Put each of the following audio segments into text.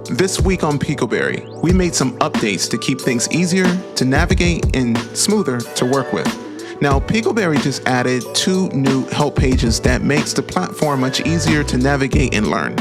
This week on PicoBerry, we made some updates to keep things easier to navigate and smoother to work with. Now, PicoBerry just added 2 new help pages that makes the platform much easier to navigate and learn.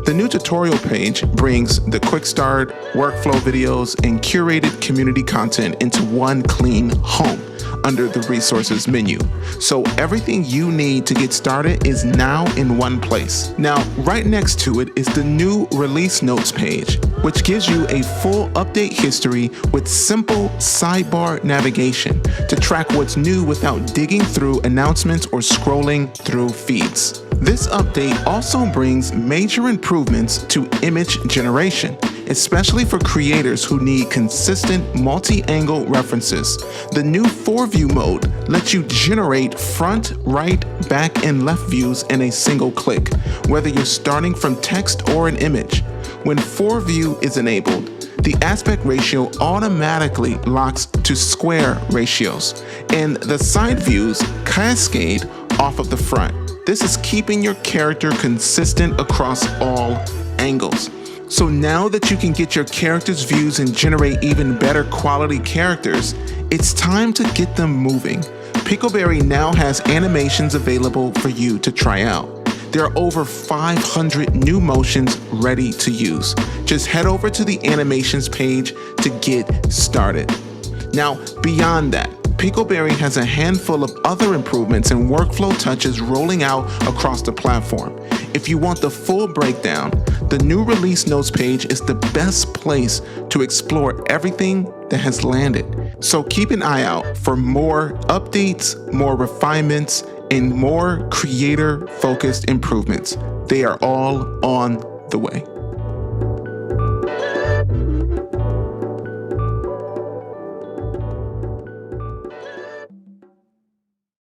The new tutorial page brings the quick start, workflow videos, and curated community content into one clean home under the resources menu. So everything you need to get started is now in one place. Now, right next to it is the new release notes page, which gives you a full update history with simple sidebar navigation to track what's new without digging through announcements or scrolling through feeds. This update also brings major improvements to image generation, especially for creators who need consistent multi-angle references. The new 4-view mode lets you generate front, right, back, and left views in a single click, whether you're starting from text or an image. When 4-view is enabled, the aspect ratio automatically locks to square ratios, and the side views cascade off of the front. This is keeping your character consistent across all angles. So now that you can get your character's views and generate even better quality characters, it's time to get them moving. PicoBerry now has animations available for you to try out. There are over 500 new motions ready to use. Just head over to the animations page to get started. Now, beyond that, PicoBerry has a handful of other improvements and workflow touches rolling out across the platform. If you want the full breakdown, the new release notes page is the best place to explore everything that has landed. So keep an eye out for more updates, more refinements, and more creator-focused improvements. They are all on the way.